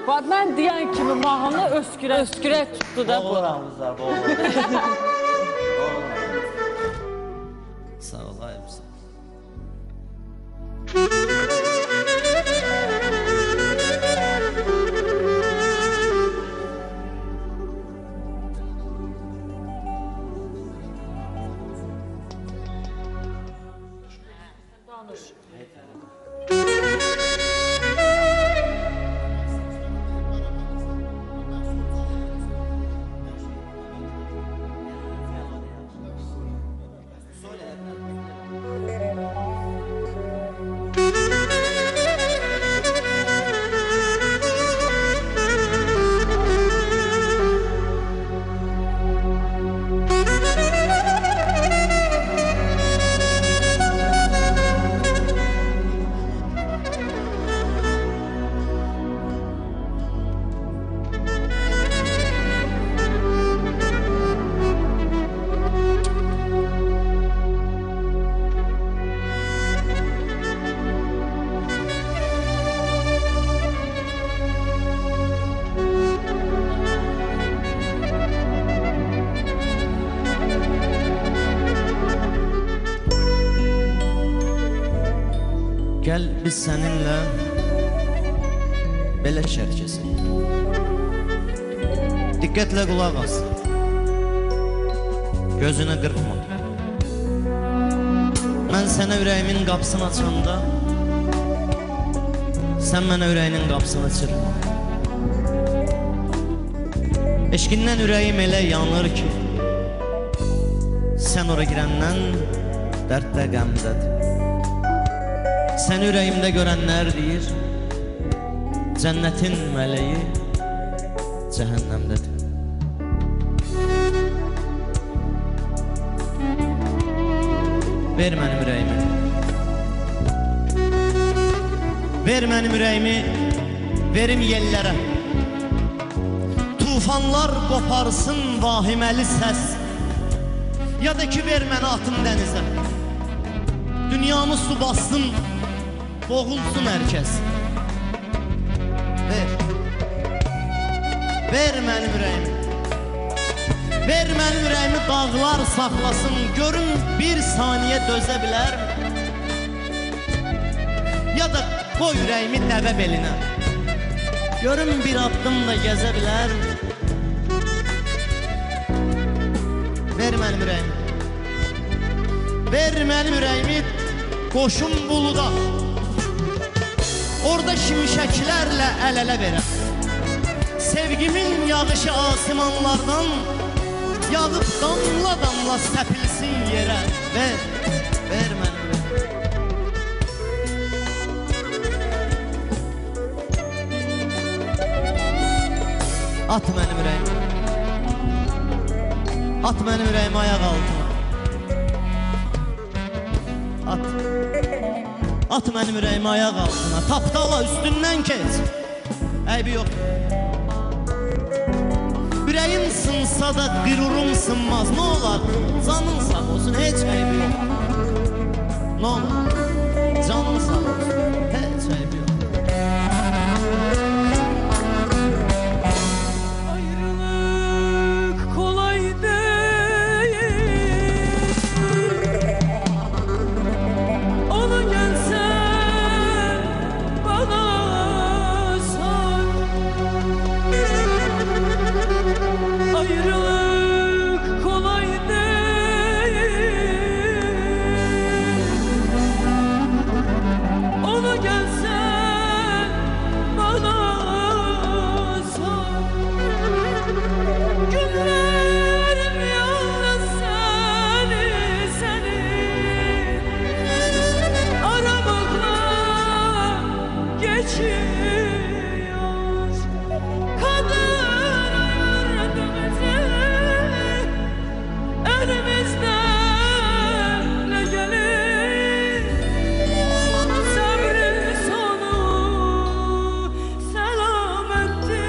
Mən deyən kimi mahnı öskürə tutdu da bu. Boğuramızlar, boğuram. Sağ ol, ayıbsın. Gəl biz səninlə belə şər kesək. Diqqətlə qulaq as. Gözünü qırpma. Mən sənə ürəyimin qapısını açanda, sən mənə ürəyinin qapısını çırpma. Eşqindən ürəyim elə yanır ki, sən ora girəndən dərddə qəmdədir. Sən ürəyimdə görənlər deyir, cənnətin mələyi cəhənnəmdədir. Ver mənim ürəyimi. Ver mənim ürəyimi, verim yellərə. Tufanlar qoparsın vahiməli səs. Ya da ki ver mənə atım dənizə. Dünyamı su bassın, boğulsun hər kəs. Ver. Ver mənim ürəyimi. Ver mənim ürəyimi dağlar saxlasın. Görüm bir saniyə dözə bilər mi? Ya da qoy ürəyimi dəvə belinə. Görüm bir addım da gəzə bilər mi? Ver mənim ürəyimi. Ver mənim ürəyimi qoşun buluda. Orada şimşəklərlə əl-ələ verəm. Sevgimin yağışı asimanlardan yağıb damla damla səpilsin yerə. Ver, ver mənim ürəyimi. At mənim ürəyimi. At mənim ürəyimi ayaq altına. At. At mənim ürəyimi ayaq altına. Tapdala üstündən keç. Əybi yox. Ürəyim sınsa da qırurum sınmaz. Nə olar? Canın sağ olsun. Heç əybi yox. Nə olar? Canın sağ olsun. Heç əybi yox. Ayrılık kolay değil. Ona gelsen bana sor. Ayrılık kolay değil. Ona gelsen bana sor. Günlerim yalnız seni aramakla geçiyor. Kader ayırdı bizi, elimizden ne gelir? Sabrin sonu selamettir.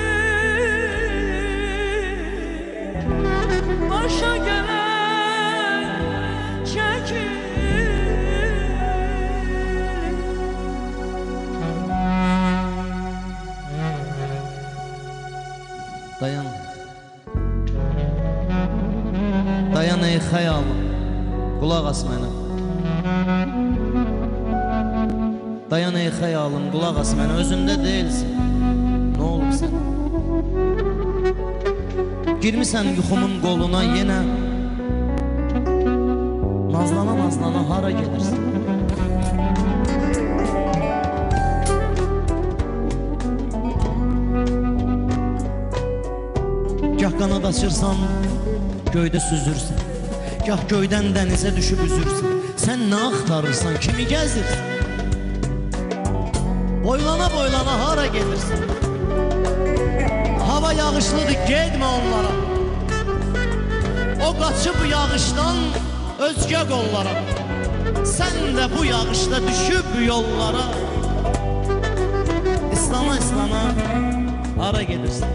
Başa gelen çekil. Dayan. Dayan ey xəyalım, qulaq as mənə. Dayan ey xəyalım, qulaq as mənə. Özündə deyilsin. Nə olub sən? Girmisən yuxumun qoluna yenə. Nazlana nazlana hara gedirsən? Gah qanad açırsan, göydə süzürsən. Gah göydən dənizə düşüb üzürsən. Sən nə axtarırsan, kimi gəzirsən? Boylana boylana hara gedirsən? Hava yağışlıdır, gedmə onlara. O qaçıb yağışdan özgə qollara. Sən də bu yağışda düşüb yollara. İslana islana hara gedirsən?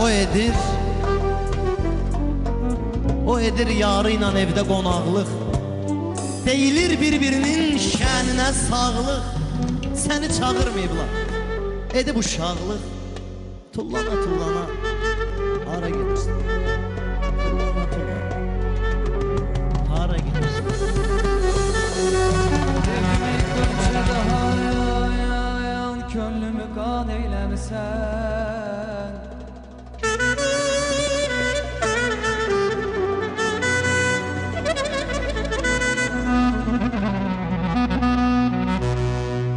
O edir yarı ilə evdə qonaqlıq. Deyilir bir-birinin şəninə sağlıq. Səni çağırmayıblar, edib uşaqlıq. Tullana tullana hara gedirsən? Tullana tullana hara gedirsən? Könlümü qan eyləmisən.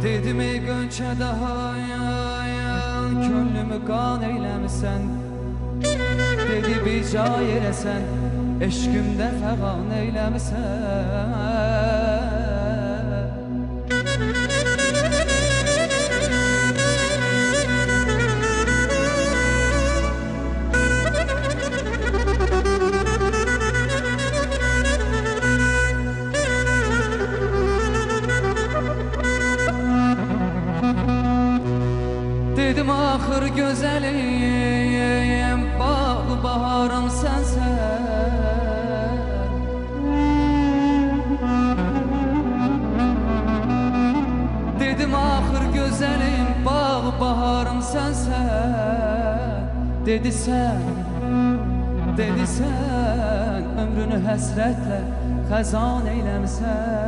Dedim ey gönçə daha yan, könlümü qan eyləmisən. Dedi bir cay eləsən, eşqimdə fəğan eyləmisən. Dedim axır gözəlim, bağlı baharım sənsən. Dedim axır gözəlim, bağlı baharım sənsən. Dedi sən ömrünü həsrətlə xəzan eyləmisən.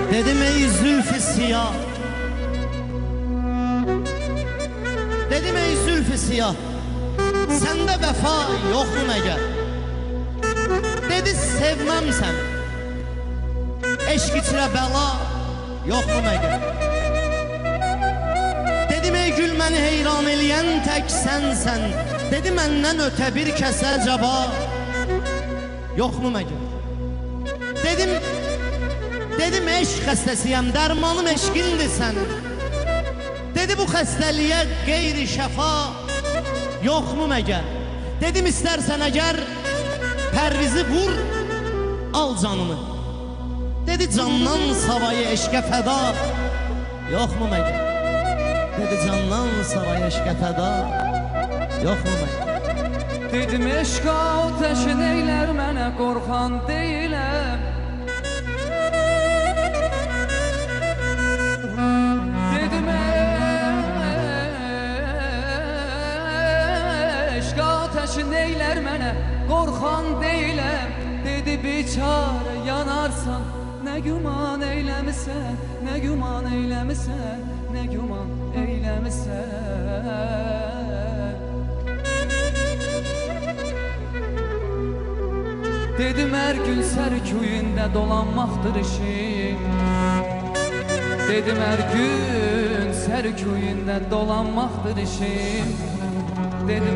Dedim ey zülfü siyah, dedim ey zülfü siyah, səndə vəfa yoxmu məgər? Dedi sevməm səni, eşq içrə bəla yoxmu məgər? Dedim ey gül məni heyran eləyən tək sənsən. Dedi məndən ötə bir kəsə cəba yoxmu məgər? Dedim eşq xəstəsiyəm, dərmanım eşqindir sənin. Dedi bu xəstəliyə qeyri şəfa yoxmu məgər? Dedim istərsən əgər pərvizi vur, al canını. Dedi candan savayı eşqə fəda yoxmu məgər? Dedi candan savayı eşqə fəda yoxmu məgər? Dedim eşq ateşin eylər mənə, qorxan deyiləm. Dedim eşq ateşin eylər mənə, qorxan deyiləm. Dedi biçarə yanarsan, nə güman eyləmisən, nə güman eyləmisən, nə güman eyləmisən. Dedim hər gün sərküyündə dolanmaqdır işim. Dedim hər gün sərküyündə dolanmaqdır işim. Dedi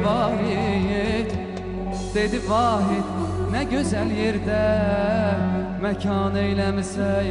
vahid, nə gözəl yerdə məkan eyləmisən.